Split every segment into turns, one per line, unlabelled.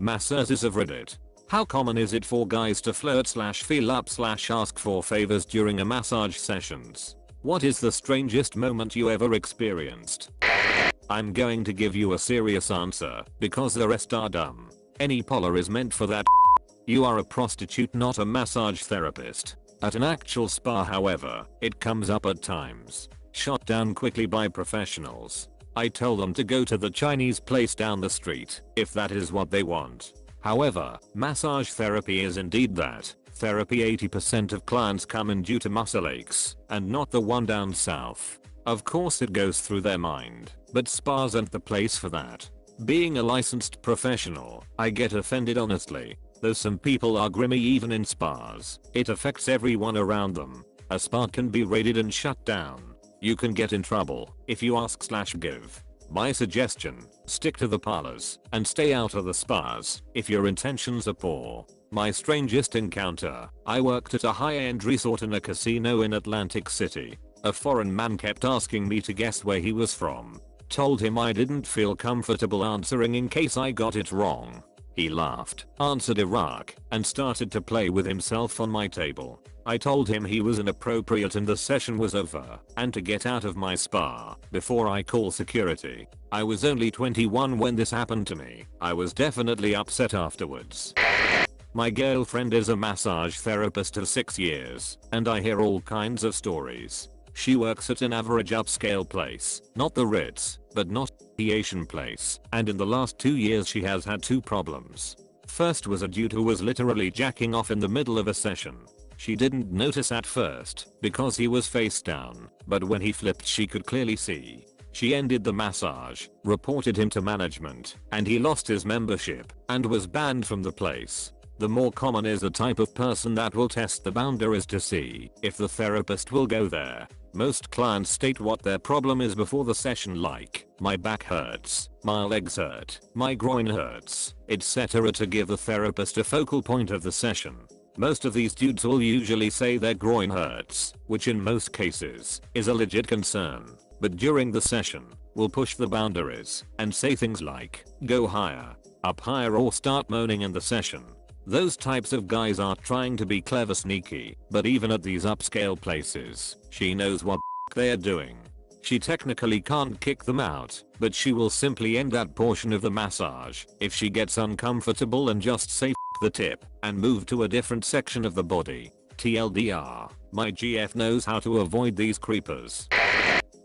Masseuses of Reddit. How common is it for guys to flirt/feel up/ask for favors during a massage sessions? What is the strangest moment you ever experienced? I'm going to give you a serious answer because the rest are dumb. Any polar is meant for that. You are a prostitute, not a massage therapist. At an actual spa, however, it comes up at times. Shot down quickly by professionals. I tell them to go to the Chinese place down the street if that is what they want. However, massage therapy is indeed that. Therapy. 80% of clients come in due to muscle aches and not the one down south. Of course it goes through their mind, but spas aren't the place for that. Being a licensed professional, I get offended honestly. Though some people are grimy even in spas, it affects everyone around them. A spa can be raided and shut down. You can get in trouble if you ask/give. My suggestion, stick to the parlors and stay out of the spas if your intentions are poor. My strangest encounter, I worked at a high-end resort in a casino in Atlantic City. A foreign man kept asking me to guess where he was from. Told him I didn't feel comfortable answering in case I got it wrong. He laughed, answered Iraq, and started to play with himself on my table. I told him he was inappropriate and the session was over, and to get out of my spa before I call security. I was only 21 when this happened to me. I was definitely upset afterwards. My girlfriend is a massage therapist of 6 years, and I hear all kinds of stories. She works at an average upscale place, not the Ritz, but not the Asian place, and in the last 2 years she has had 2 problems. First was a dude who was literally jacking off in the middle of a session. She didn't notice at first because he was face down, but when he flipped she could clearly see. She ended the massage, reported him to management, and he lost his membership and was banned from the place. The more common is the type of person that will test the boundaries to see if the therapist will go there. Most clients state what their problem is before the session, like, my back hurts, my legs hurt, my groin hurts, etc., to give the therapist a focal point of the session. Most of these dudes will usually say their groin hurts, which in most cases is a legit concern, but during the session, will push the boundaries and say things like, go higher, up higher, or start moaning in the session. Those types of guys are trying to be clever sneaky, but even at these upscale places, she knows what they are doing. She technically can't kick them out, but she will simply end that portion of the massage if she gets uncomfortable and just say f the tip and move to a different section of the body. TLDR, my GF knows how to avoid these creepers.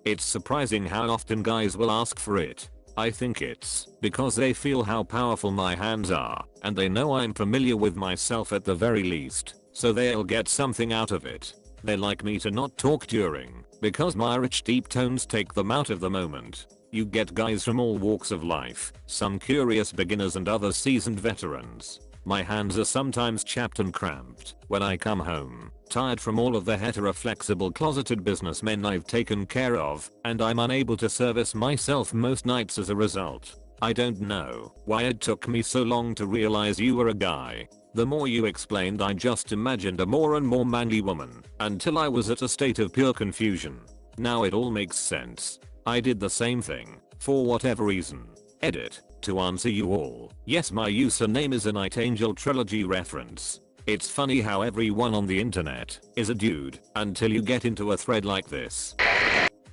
It's surprising how often guys will ask for it. I think it's because they feel how powerful my hands are, and they know I'm familiar with myself at the very least, so they'll get something out of it. They like me to not talk during, because my rich deep tones take them out of the moment. You get guys from all walks of life, some curious beginners and others seasoned veterans. My hands are sometimes chapped and cramped when I come home, tired from all of the heteroflexible closeted businessmen I've taken care of, and I'm unable to service myself most nights as a result. I don't know why it took me so long to realize you were a guy. The more you explained, I just imagined a more and more manly woman, until I was at a state of pure confusion. Now it all makes sense. I did the same thing, for whatever reason. Edit. To answer you all, yes, my username is a Night Angel Trilogy reference. It's funny how everyone on the internet is a dude until you get into a thread like this.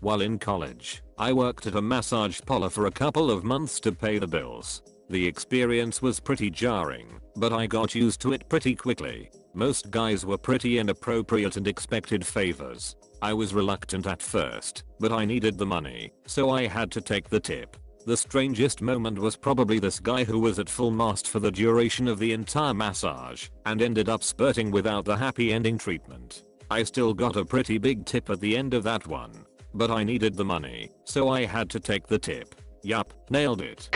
While in college, I worked at a massage parlor for a couple of months to pay the bills. The experience was pretty jarring, but I got used to it pretty quickly. Most guys were pretty inappropriate and expected favors. I was reluctant at first, but I needed the money, so I had to take the tip. The strangest moment was probably this guy who was at full mast for the duration of the entire massage and ended up spurting without the happy ending treatment. I still got a pretty big tip at the end of that one, but I needed the money, so I had to take the tip. Yup, nailed it.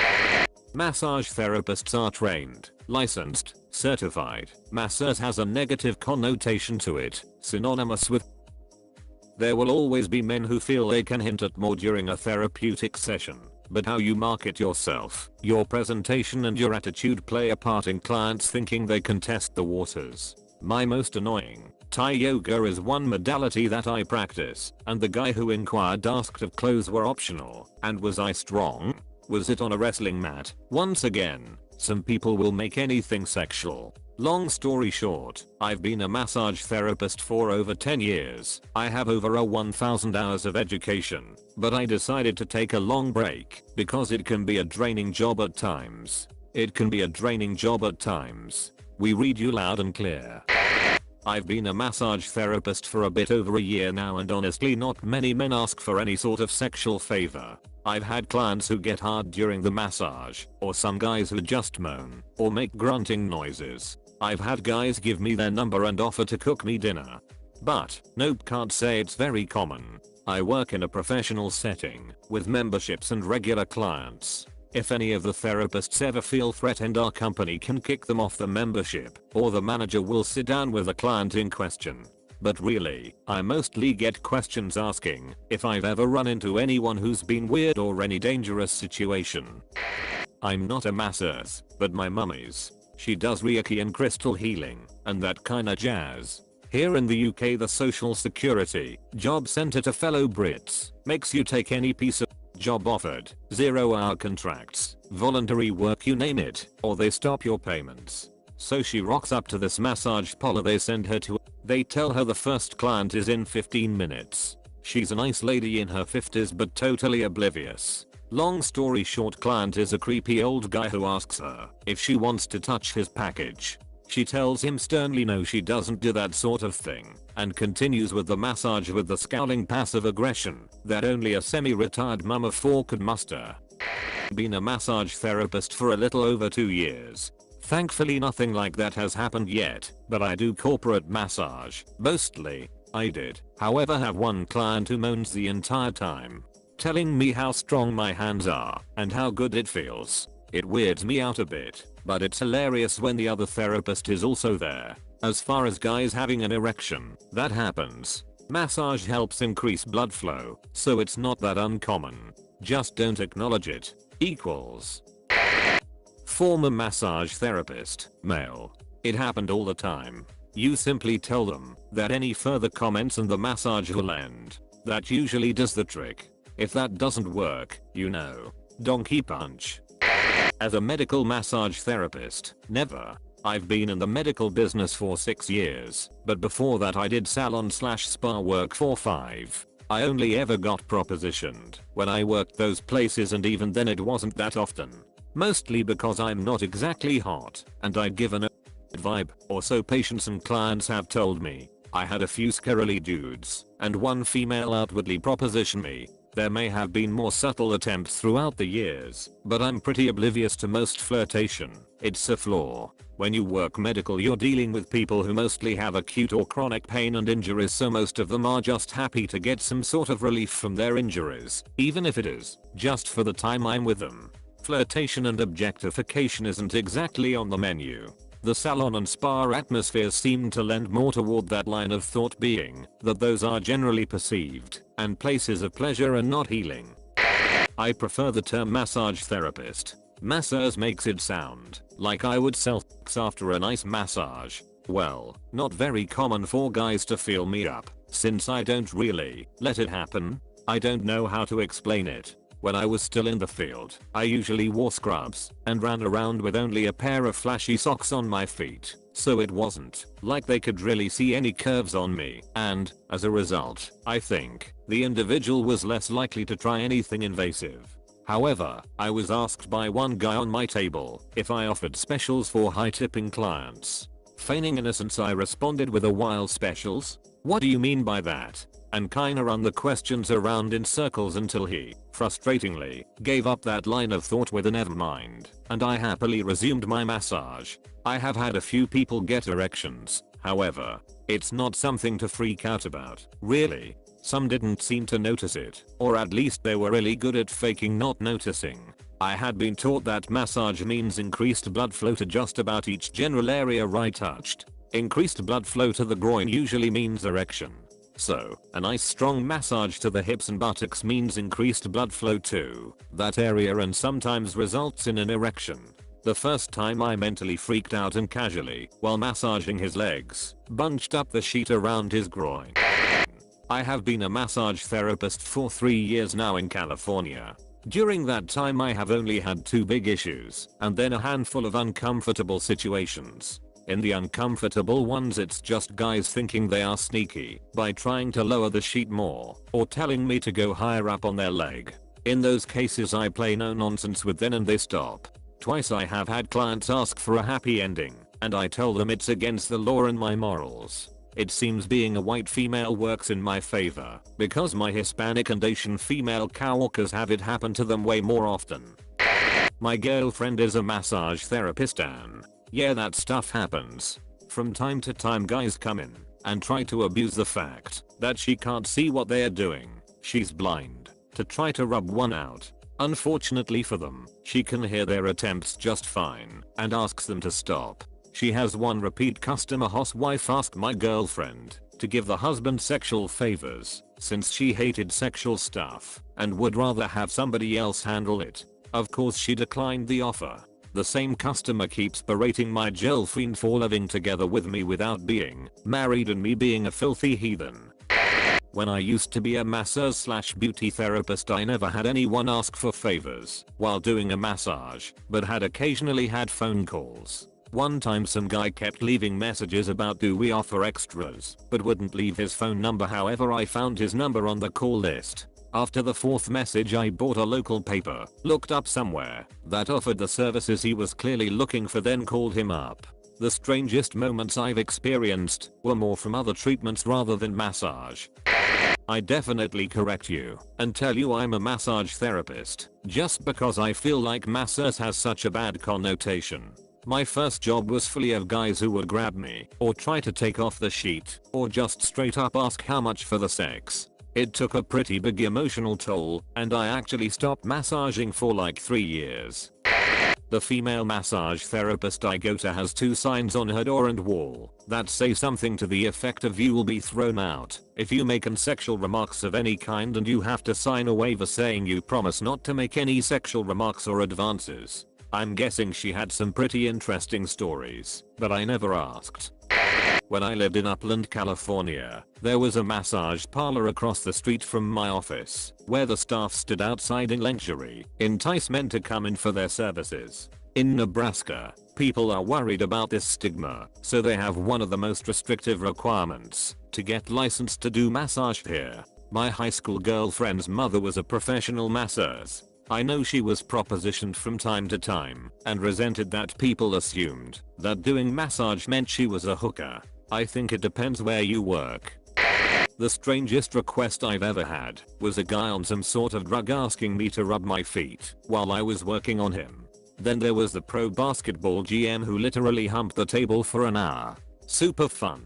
Massage therapists are trained, licensed, certified. Masseuse has a negative connotation to it, synonymous with. There will always be men who feel they can hint at more during a therapeutic session. But how you market yourself, your presentation and your attitude play a part in clients thinking they can test the waters. My most annoying, Thai yoga is one modality that I practice, and the guy who inquired asked if clothes were optional, and was I strong? Was it on a wrestling mat? Once again, Some people will make anything sexual. Long story short, I've been a massage therapist for over 10 years. I have over 1,000 hours of education, but I decided to take a long break because it can be a draining job at times. We read you loud and clear. I've been a massage therapist for a bit over a year now, and honestly not many men ask for any sort of sexual favor. I've had clients who get hard during the massage, or some guys who just moan or make grunting noises. I've had guys give me their number and offer to cook me dinner. But, nope, can't say it's very common. I work in a professional setting, with memberships and regular clients. If any of the therapists ever feel threatened, our company can kick them off the membership, or the manager will sit down with the client in question. But really, I mostly get questions asking if I've ever run into anyone who's been weird or any dangerous situation. I'm not a masseuse, but my mum is. She does Reiki and crystal healing, and that kinda jazz. Here in the UK, the Social Security Job Centre to fellow Brits makes you take any piece of job offered, 0-hour contracts, voluntary work, you name it, or they stop your payments. So she rocks up to this massage parlor they send her to. They tell her the first client is in 15 minutes. She's a nice lady in her 50s but totally oblivious. Long story short, client is a creepy old guy who asks her if she wants to touch his package. She tells him sternly no, she doesn't do that sort of thing, and continues with the massage with the scowling passive aggression that only a semi-retired mum of 4 could muster. Been a massage therapist for a little over 2 years. Thankfully nothing like that has happened yet, but I do corporate massage, mostly. I did, however, have one client who moans the entire time, telling me how strong my hands are and how good it feels. It weirds me out a bit, but it's hilarious when the other therapist is also there. As far as guys having an erection, that happens. Massage helps increase blood flow, so it's not that uncommon. Just don't acknowledge it. Equals. Former massage therapist, male. It happened all the time. You simply tell them that any further comments and the massage will end. That usually does the trick. If that doesn't work, you know, donkey punch. As a medical massage therapist, never. I've been in the medical business for 6 years, but before that I did salon/spa work for 5. I only ever got propositioned when I worked those places, and even then it wasn't that often. Mostly because I'm not exactly hot, and I'd given a vibe, or so patients and clients have told me. I had a few scarily dudes, and one female outwardly proposition me. There may have been more subtle attempts throughout the years, but I'm pretty oblivious to most flirtation. It's a flaw. When you work medical, you're dealing with people who mostly have acute or chronic pain and injuries, so most of them are just happy to get some sort of relief from their injuries, even if it is just for the time I'm with them. Flirtation and objectification isn't exactly on the menu. The salon and spa atmospheres seem to lend more toward that line of thought, being that those are generally perceived and places of pleasure and not healing. I prefer the term massage therapist. Masseuse makes it sound like I would sell sex after a nice massage. Well, not very common for guys to feel me up, since I don't really let it happen. I don't know how to explain it. When I was still in the field, I usually wore scrubs and ran around with only a pair of flashy socks on my feet, so it wasn't like they could really see any curves on me, and, as a result, I think the individual was less likely to try anything invasive. However, I was asked by one guy on my table if I offered specials for high-tipping clients. Feigning innocence, I responded with a "wild specials? What do you mean by that?" and kinda run the questions around in circles until he, frustratingly, gave up that line of thought with a "never mind," and I happily resumed my massage. I have had a few people get erections, however. It's not something to freak out about, really. Some didn't seem to notice it, or at least they were really good at faking not noticing. I had been taught that massage means increased blood flow to just about each general area I touched. Increased blood flow to the groin usually means erection. So, a nice strong massage to the hips and buttocks means increased blood flow to that area and sometimes results in an erection. The first time I mentally freaked out and casually, while massaging his legs, bunched up the sheet around his groin. I have been a massage therapist for 3 years now in California. During that time I have only had 2 big issues and then a handful of uncomfortable situations. In the uncomfortable ones it's just guys thinking they are sneaky by trying to lower the sheet more or telling me to go higher up on their leg. In those cases I play no nonsense with them and they stop. Twice I have had clients ask for a happy ending and I tell them it's against the law and my morals. It seems being a white female works in my favor because my Hispanic and Asian female coworkers have it happen to them way more often. My girlfriend is a massage therapist and yeah, that stuff happens. From time to time guys come in and try to abuse the fact that she can't see what they're doing. She's blind to try to rub one out. Unfortunately for them, she can hear their attempts just fine and asks them to stop. She has one repeat customer housewife ask my girlfriend to give the husband sexual favors since she hated sexual stuff and would rather have somebody else handle it. Of course she declined the offer. The same customer keeps berating my girlfriend for living together with me without being married and me being a filthy heathen. When I used to be a masseuse/beauty therapist I never had anyone ask for favors while doing a massage, but had occasionally had phone calls. One time some guy kept leaving messages about do we offer extras, but wouldn't leave his phone number. However I found his number on the call list. After the 4th message I bought a local paper, looked up somewhere that offered the services he was clearly looking for, then called him up. The strangest moments I've experienced were more from other treatments rather than massage. I definitely correct you and tell you I'm a massage therapist just because I feel like masseuse has such a bad connotation. My first job was full of guys who would grab me or try to take off the sheet or just straight up ask how much for the sex. It took a pretty big emotional toll and I actually stopped massaging for like 3 years. The female massage therapist I go to has 2 signs on her door and wall that say something to the effect of you will be thrown out if you make sexual remarks of any kind, and you have to sign a waiver saying you promise not to make any sexual remarks or advances. I'm guessing she had some pretty interesting stories, but I never asked. When I lived in Upland, California, there was a massage parlor across the street from my office where the staff stood outside in lingerie, entice men to come in for their services. In Nebraska, people are worried about this stigma, so they have one of the most restrictive requirements to get licensed to do massage here. My high school girlfriend's mother was a professional masseuse. I know she was propositioned from time to time and resented that people assumed that doing massage meant she was a hooker. I think it depends where you work. The strangest request I've ever had was a guy on some sort of drug asking me to rub my feet while I was working on him. Then there was the pro basketball GM who literally humped the table for an hour. Super fun.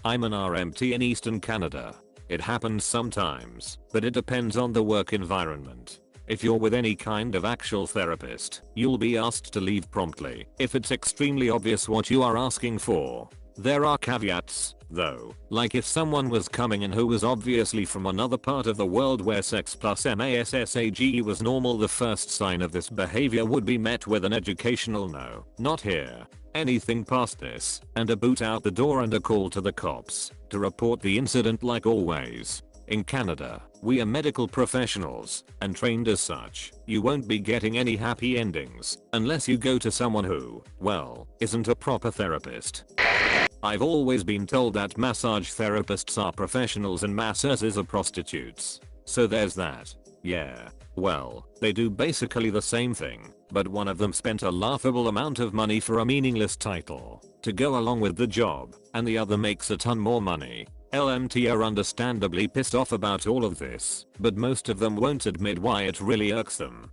I'm an RMT in Eastern Canada. It happens sometimes, but it depends on the work environment. If you're with any kind of actual therapist, you'll be asked to leave promptly if it's extremely obvious what you are asking for. There are caveats, though, like if someone was coming in who was obviously from another part of the world where sex plus massage was normal, the first sign of this behavior would be met with an educational no, not here. Anything past this, and a boot out the door and a call to the cops to report the incident like always. In Canada, we are medical professionals and trained as such. You won't be getting any happy endings unless you go to someone who, well, isn't a proper therapist. I've always been told that massage therapists are professionals and masseuses are prostitutes. So there's that. Yeah, well, they do basically the same thing, but one of them spent a laughable amount of money for a meaningless title to go along with the job, and the other makes a ton more money. LMT are understandably pissed off about all of this, but most of them won't admit why it really irks them.